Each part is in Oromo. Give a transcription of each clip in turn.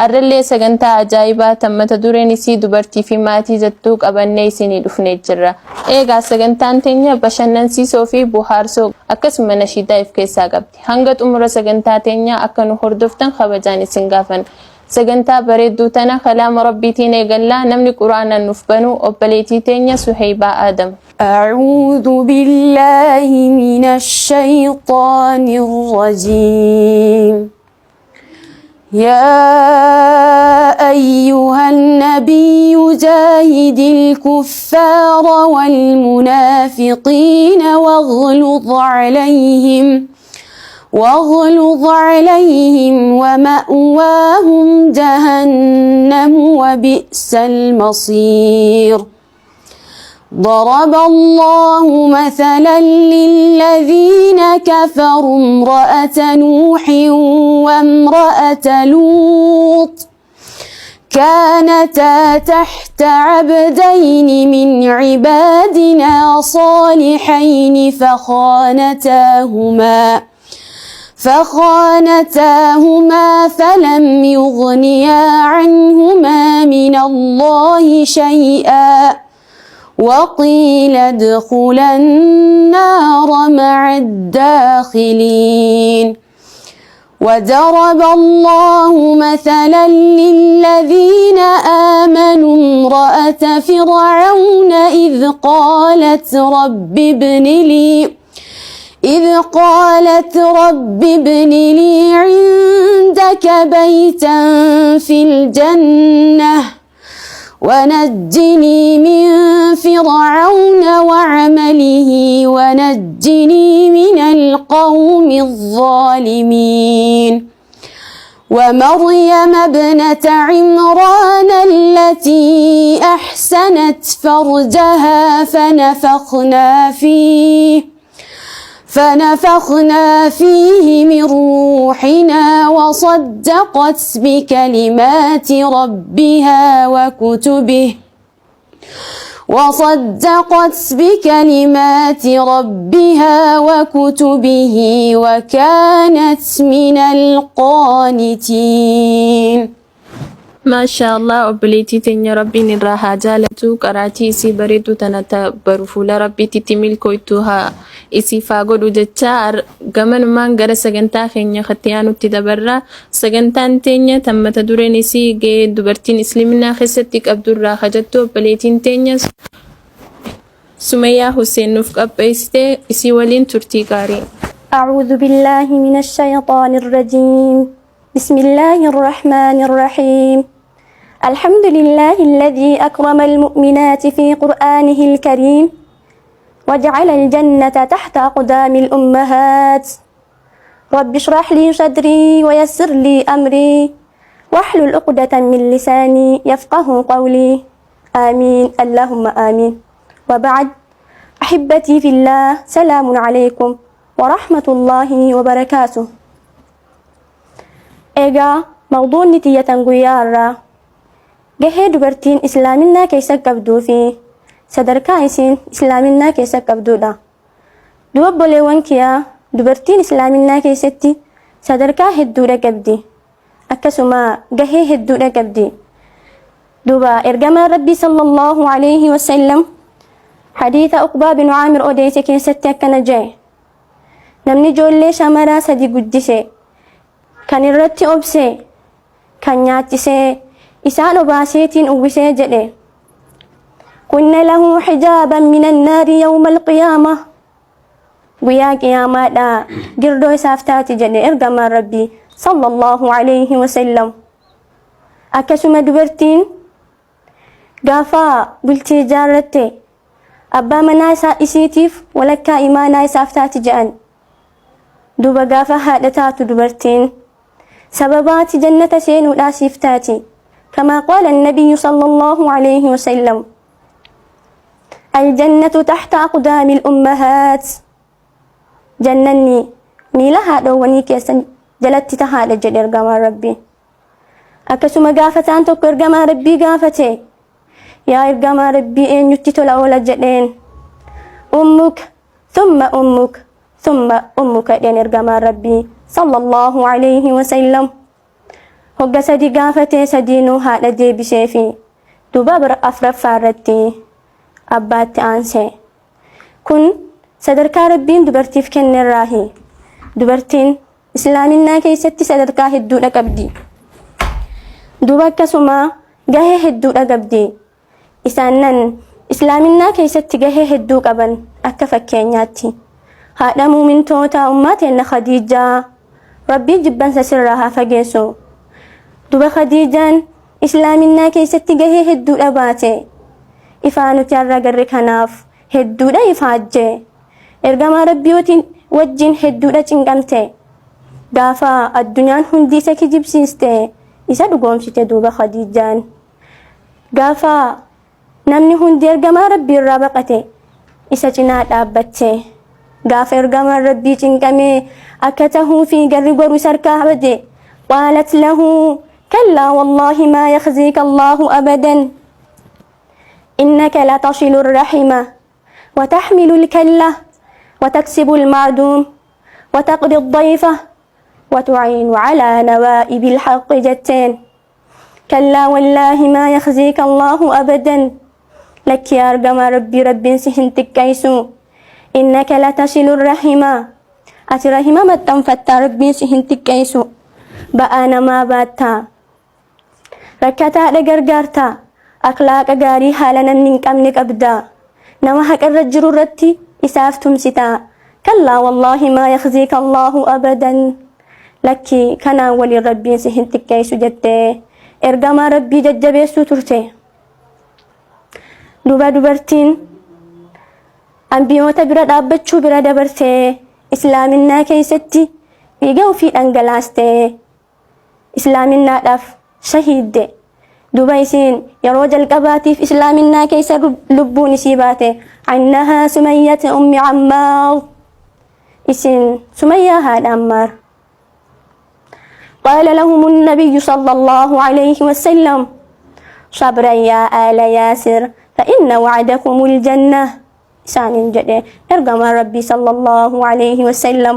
arrellee sagantaa ajaa'ibaa tammata dureen isii dubartii fi maatii jettuu qabannee isinii dhufnee jirra. Eegaa sagantaan teenya bashannansiisoo fi bohaarsoo akkasuma nashiidaa of keessaa qabdi. Hanga xumura sagantaa teenyaa akka nu hordoftan kabajaan isin gaafanna. sagantaa bareedduu tana kalaama rabbiitiin eegallaa namni quraana nuuf banu obboleettii teenya Suhaybaa Adam. أعوذ بالله من الشيطان الرجيم. يا أيها النبي جاهد الكفار والمنافقين واغلظ عليهم ومأواهم جهنم وبئس المصير. ضرب الله مثلا للذين كفروا امرأة نوح وامرأة لوط كانتا تحت عبدين من عبادنا صالحين فخانتاهما فلم يغنيا عنهما من الله شيئا وقيل ادخلا النار مع الداخلين. وضرب الله مثلا للذين آمنوا امرأة فرعون إذ قالت رب ابن لي عندك بيتا في الجنة ونجني من فرعون وعمله ونجني من القوم الظالمين. ومريم ابنة عمران التي أحسنت فرجها فنفخنا فيه من روحنا وصدقت بكلمات ربها وكتبه وكانت من القانتين. ما شاء الله obboleettii teenya rabbiin irraa haa jaalatu qaraatii isii bareedduu tanata baru fuula rabbiitti timil koytu haa isiif haa godhu jecha gamanumaan gara sagantaa keenya khattiyaanutti dabarra. Sagantaan teenya tammata dureen isii ga'ee dubartiin islaaminaa keessatti qabdurraa hajattu obboleettiin teenya Sumayyaa Hussein nuuf qopheessite isii waliin turtii gaarii. أعوذ بالله من الشيطان الرجيم. بسم الله الرحمن الرحيم. الحمد لله الذي أكرم المؤمنات في قرآنه الكريم وجعل الجنة تحت أقدام الأمهات. رب اشرح لي صدري ويسر لي أمري واحلل عقدة من لساني يفقه قولي آمين اللهم آمين. وبعد أحبتي في الله سلام عليكم ورحمة الله وبركاته. إيجا موضوع نتيجة غيارة جهة دبرتين إسلامنا كيسا قبدو في sadarkaa isin islaaminaa keessa qabdudha. Duba boleewwan kiyya dubartiin islaaminaa keessatti sadarkaa hedduudha qabdi. Akkasuma gahee hedduudha qabdi. Duba ergamaan Rabbii sallallahu alayhi wa sallam hadiisa Uqbaa bin Aamir odeesse keessatti akkana jedhe. Namni ijoollee shamaraa sadi guddise, kan irratti obse, kan nyaachisee, isaan obaaseetiin uwwisee jedhe. كنا له حجابا من النار يوم القيامة. ويا قيامة لا جردو سافتات جنة إرقام ربي صلى الله عليه وسلم. أكسم دبرتين قافا بلتي جارتي أبا مناسا إسيتيف ولكا إيمانا سافتات جان دوبا قافا هادتات دبرتين سببات جنة سين لا سيفتاتي كما قال النبي صلى الله عليه وسلم الجنة تحت أقدام الأمهات. جنني ميلها دواني كيسن جلت تهاد جل إرقام ربي. أكسما قافتان توك إرقام ربي قافتي يا إرقام ربي إن يتتو الأولى جلين أمك ثم أمك ثم أمك إن إرقام ربي صلى الله عليه وسلم. hogga sadi gaafatee sadiinuu haadha deebisee fi duuba bira afraffaa irratti abbaatti aansee. Kun sadarkaa rabbiin dubartiif kennerraahi. Dubartiin islaaminaa keessatti sadarkaa hedduudha qabdi. Duuba akkasuma gahee hedduudha qabdi. Isaan nan islaaminaa keessatti gahee hedduu qaban akka fakkeenyaatti haadha muumintoota ummaa teenna Khadiijaa, rabbii jibbansa sirraa haa fageessu. Duba Khadiijaan islaaminaa keessatti gahee hedduudha baate. Ifaa nuti har'a garri kanaaf hedduudha ifaajje. Ergamaa Rabbiyootiin wajjin hedduudha cinqamte. Gaafa addunyaan hundi isa kijibsiiste isa dhugoomsite duuba Khadiijaan. Gaafa namni hundi ergamaa Rabbii irraa baqate isa cinaa dhaabbatte. Gaafa ergamaan Rabbii cinqamee akka tahuu fi garri goru sarkaa bade qaalat lahu كلا والله ما يخزيك الله أبدا إنك لتصل الرحمة وتحمل الكلة وتكسب المعدوم وتقضي الضيفة وتعين على نوائب الحق جتين. كلا والله ما يخزيك الله أبدا لك يا أرقم ربي سهنتك كيسو إنك لتصل الرحمة أترحمة ما تنفت ربي سهنتك كيسو بأنا ما باتا rakkataa gargaartaa akhlaaqa gaarii haala namni hin qabne qabdaa nama haqarra jiru irratti isaaf tumsitaa. kallaa wallaahi maa yakhziika allaahu abadan lakki kanaan waliin rabbiin si hin xiqqeessu jettee ergamaa rabbii jajjabeessuu turte. Duba dubartiin ambiyoota bira dhaabbachuu bira dabartee islaaminaa keessatti dhiiga ofii dhangalaastee islaaminaadhaaf shahiidde. Duba isiin yeroo jalqabaatiif islaaminaa keessa lubbuun isii baate annahaa Sumayyata ummi Ammaar. isiin Sumayyaa haadha Ammaar. قال لهم النبي صلى الله عليه وسلم صبرا يا آل ياسر فإن وعدكم الجنة. سامين جده ارقم ربي صلى الله عليه وسلم.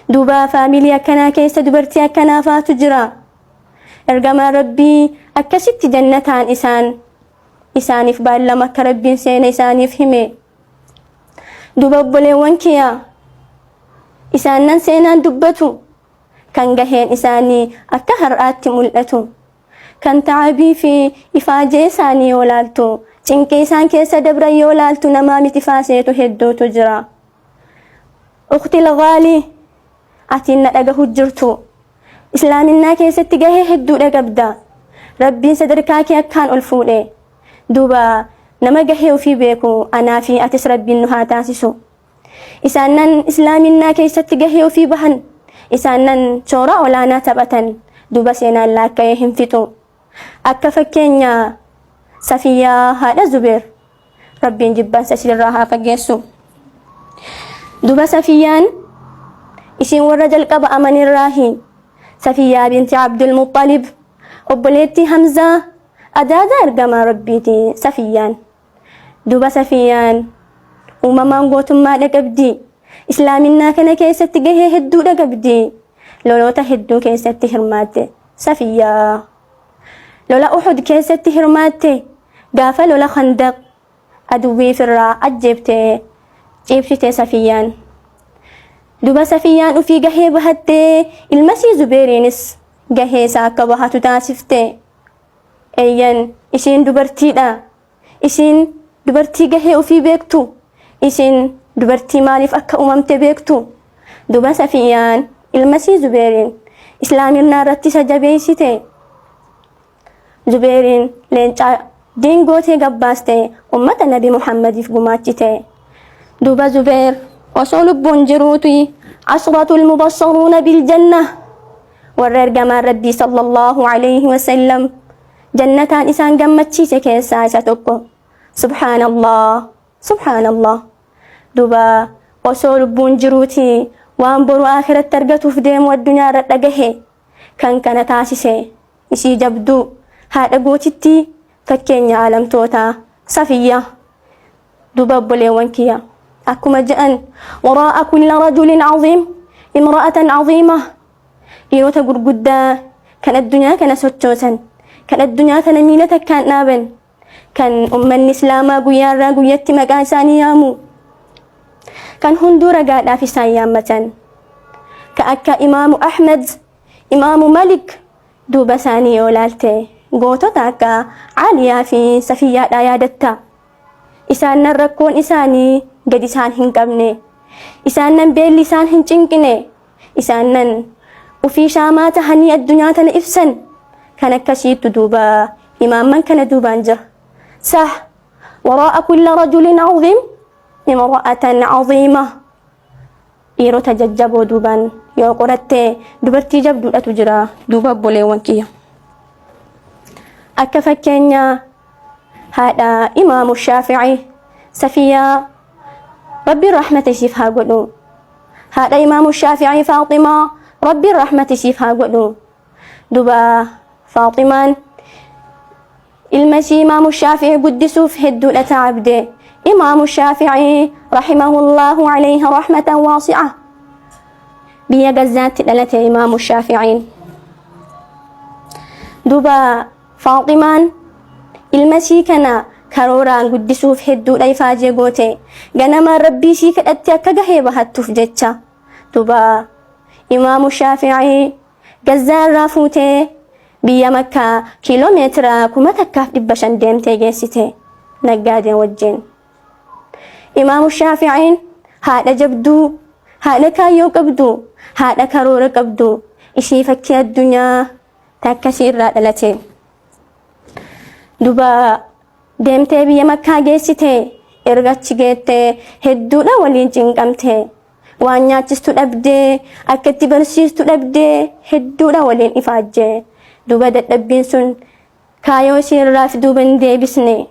دوبا فاميليا كنا كيس دبرتي كنا فاتجرا ارقم ربي أكست جنتان إسان إفبال لما كربين سين إسان يفهمي. دوبا بليوان كيا إسان سينان دبتو kan gaheen isaanii akka har'aatti mul'atu kan ta'abii fi ifaajee isaanii yoo laaltu cinqii isaan keessa dabran yoo laaltu namaa miti faaseetu hedduutu jira. Ukhti lagaalii atiin na dhagahu jirtu islaaminaa keessatti gahee hedduudha qabda. Rabbiin sadarkaa kee akkaan ol fuudhe. Duuba nama gahee ofii beeku anaa fi atis rabbiin nu haa taasisu. Isaanan islaaminaa keessatti gahee ofii bahan isaanan shoora olaanaa taphatan duba seenaan laakka'ee hin fixu. Akka fakkeenya Safiyyaa haadha Zubeer rabbiin jibbansa sirraa haa fageessu. Duba Safiyyaan isiin warra jalqaba amanirraahi. Safiyyaa binti Abdul Muttalib obboleettii Hamzaa adaadaa ergamaa rabbiiti Safiyyaan. Duba Safiyyaan uumamaan gootummaadha qabdi. islaaminaa kana keessatti gahee hedduudha qabdi. Loloota hedduu keessatti hirmaatte Safiyyaa. Lola Uhud keessatti hirmaatte. Gaafa lola Khandaq aduwwii firraa ajjeebtee ciibsite Safiyyaan. Duba Safiyyaan ufii gahee bahattee ilmasii Zubeeriinis gahee isaa akka bahatu taasifte. Eeyyan isiin dubartiidha. Isiin dubartii gahee ufii beektu. Isiin dubartii maaliif akka uumamte beektu. Duba Safiyyaan ilmasii Zubeeriin islaaminaa irratti isa jabeessite. Zubeeriin leencaa diingootee gabbaaste ummata nabi Muhammadiif gumaachite. Duba Zubeer osoo lubbuun jiruuti ashratul mubassaruuna biljanna warra ergamaan rabbii sallallahu alayhi wasallam jannataan isaan gammachiise keessaa isa tokko. Subhaanallah subhaanallah. Duba osoo lubbuun jiruuti waan boru akhiratti argatuuf deemu addunyaa irra dhagahe kan kana taasise isii jabduu haadha gootitti fakkeenya aalamtoota Safiyyaa. Duba obboleewwan kiyya akkuma jedhan waraa'a kulli rajulin caziim imra'atan caziima. Dhiirota gurguddaa kan addunyaa kana sochoosan, kan addunyaa kana miila takkaan dhaaban, kan ummanni islaamaa guyyaarraa guyyatti maqaa isaanii yaamu, kan hunduu ragaadhaaf isaan yaammatan, ka akka imaamu Ahmad, imaamu Malik duuba isaanii yoo laalte gootota akka Aliyaa fi Safiyyaadhaa yaadatta. Isaan nan rakkoon isaanii gad isaan hin qabne, isaan nan beelli isaan hin cinqine, isaan nan ufii shaamaa tahanii addunyaa tana ibsan. Kan akkasiitu duuba imaamman kana duubaan jira. Sah waraa'a kulla rajulin caziim imra'atan caziima. Dhiirota jajjaboo duubaan yoo qoratte dubartii jabduudhatu jira duuba obboleewwan kiyya. Akka fakkeenya haadha imaamu Shaafi'ii Safiyyaa rabbiin rahmata isiif haa godhu. Haadha imaamu Shaafi'ii Faaximaa rabbiin rahmata isiif haa godhu. Duuba Faaximaan ilma ishii imaamu Shaafi'ii guddisuuf hedduudha taabde. imaamu Shaafi'ii rahimahullahu alayhi rahmatan waasi'a. Biyya Gazaatti dhalate imaamu Shaafi'iin. Duuba Faaximaan ilma ishii kana karooraan guddisuuf hedduudha ifaajee goote. Ganamaan rabbii ishii kadhatte akka gahee bahattuuf jecha. Duuba imaamu Shaafi'ii Gazaarraa fuutee biyya Makkaa kiiloomeetira 1,500 deemtee geessite naggaadeen wajjin. Imaamu Shaafi'iin haadha jabduu, haadha kaayyoo qabdu, haadha karoora qabdu, ishii fakkii addunyaa takkasii irraa dhalate. Duuba deemtee biyya Makkaa geessite, erga achi geette hedduudha waliin cinqamte. Waan nyaachistu dhabdee, akka itti barsiistu dhabdee hedduudha waliin ifaajjee. Duuba dadhabbiin sun kaayyoo ishee irraaf duuba hin deebisne.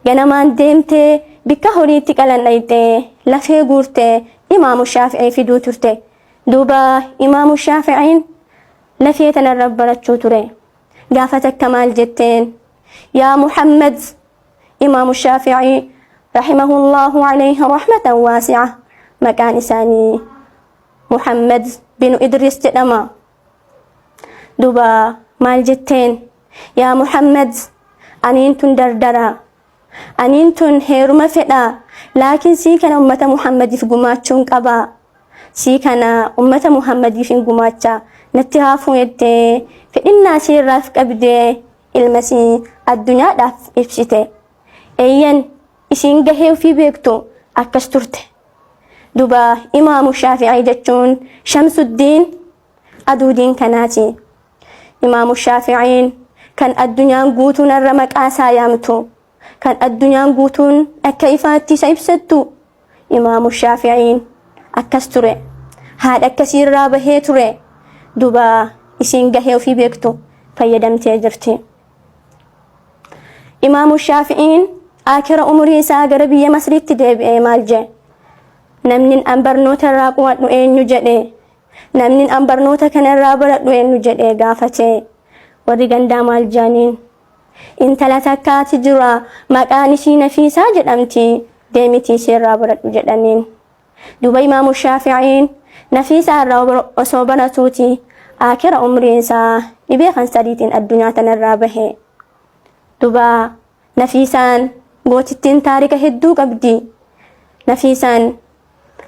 Ganamaan deemtee bikka horiitti qalan dhayxee lafee guurtee imaamu Shaafi'ii fiduu turte. Duuba imaamu Shaafi'iin lafee tanarra barachuu ture. Gaafa takka maal jetteen? Yaa Muhammad, imaamu Shaafi'ii rahimahullahu alayhi rahmatan waasi'a. Maqaan isaanii Muhammad bin Idris jedhama. Duuba maal jetteen? Yaa Muhammad, aniin tun dardara, aniin tun heeruma fedha, laakiin sii kana ummata Muhammadiif gumaachuun qaba. Sii kana ummata Muhammadiif hin gumaacha. Natti haafuu jettee fedhinnaa ishee irraaf qabdee ilma ishii addunyaadhaaf ibsite. Eeyyan isiin gahee ofii beektu akkas turte. Duuba imaamu Shaafi'ii jechuun Shamsuddiin aduudiin kanaati. Imaamu Shaafi'iin kan addunyaan guutuun irra maqaa isaa yaamtu, kan addunyaan guutuun akka ifaatti isa ibsattu. Imaamu Shaafi'iin akkas ture. Haadha akkasii irraa bahee ture. Duuba isiin gahee ofii beektu fayyadamtee jirti. Imaamu Shaafi'iin akira umurii isaa gara biyya Masriitti deebi'ee maal jee? Namni an barnoota irraa qo'adhu eenyu jedhee? Namni an barnoota kana irraa baradhu eenyu jedhee gaafate. Warri gandaa maal jaaniin? Intala takkaati jira maqaan ishii Nafiisaa jedhamti, deemitii ishee irraa baradhu jedhaniin. Duuba imaamu Shaafi'iin Nafiisaa irraa osoo baratuuti akira umriin isaa dhibee kansariitiin addunyaa tanarraa bahe. Duuba Nafiisaan gootittiin taarika hedduu qabdi. Nafiisaan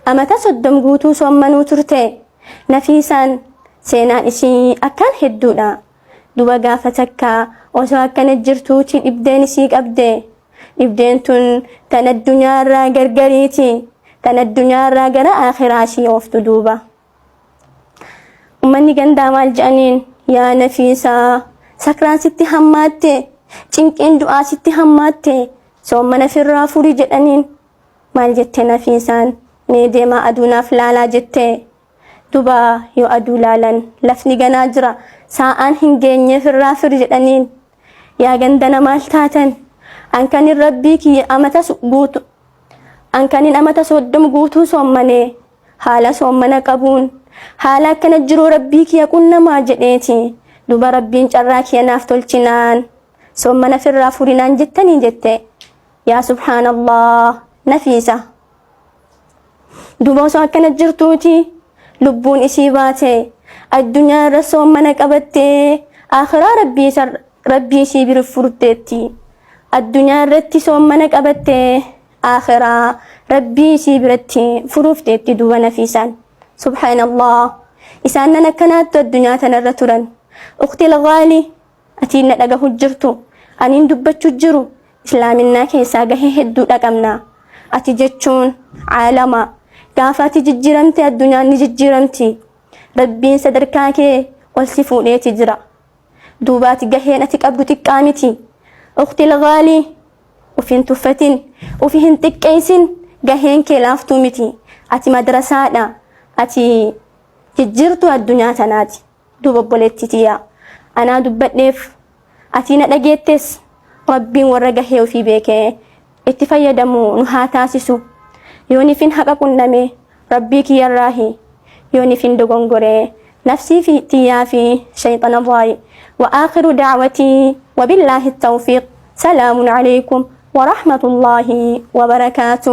amata 30 guutuu soommanuu turte. Nafiisaan seenaan ishii akkaan hedduudha. Duuba gaafa takka osoo akkana jirtuuti dhibdeen ishii qabde. Dhibdeen tun tan addunyaarraa gargariiti. Tan addunyaarraa gara akhiraa ishii ooftu duuba. Ummanni gandaa maal jedhaniin? Yaa Nafiisaa, sakraan sitti hammaatte, cinqiin du'aa sitti hammaatte, soommana firraa furii jedhaniin. Maal jette Nafiisaan? Mee deemaa aduunaaf laalaa jette. Duuba yoo aduu laalan lafni ganaa jira, saa'aan hin geenye firraa firi jedhaniin. Yaa gandana maal taatan? Ankanin rabbii kiyya amata guutu. Ankanin amata 30 guutuu soommanee haala soommana qabuun haala akkana jiru rabbii kiyya qunnamaa jedheeti. Duuba rabbiin carraa kiyya naaf tolchinaan soommana firraa furinaan jettanii jette. Yaa subhaanallah Nafiisa. Duuba osoo akkana jirtuuti lubbuun isii baate الدنيا رسوم منك أبتي آخرة ربي سيبر فرتتي الدنيا رتي سوم منك أبتي آخرة ربي سيبرتي فروفتتي دوبا نفيسان سبحان الله إساننا كانت الدنيا تنرترا أختي الغالي أتينا لقى هجرتو أنين دبتشو جرو إسلامنا كيسا قهي هدو لقمنا أتي جتشون عالما قافاتي ججرمتي الدنيا نججرمتي ربين صدركاكي والسفوني تجرى دوباتي قهين أتك أبو تكامتي أختي الغالي وفين تفتن وفين تكيسن قهين كلافتو متي أتي مدرسانا أتي ججرتو الدنيا تناتي دوبا بوليتي تيا أنا دبتنف أتينا لقيتس ربين ورقه وفي بيكي اتفايا دمو نهاتاسسو يوني فين حقا قنمي ربيك يراهي يوني فين دقنقري نفسي في تيافي شيطان ضاي وآخر دعوتي وبالله التوفيق سلام عليكم ورحمة الله وبركاته.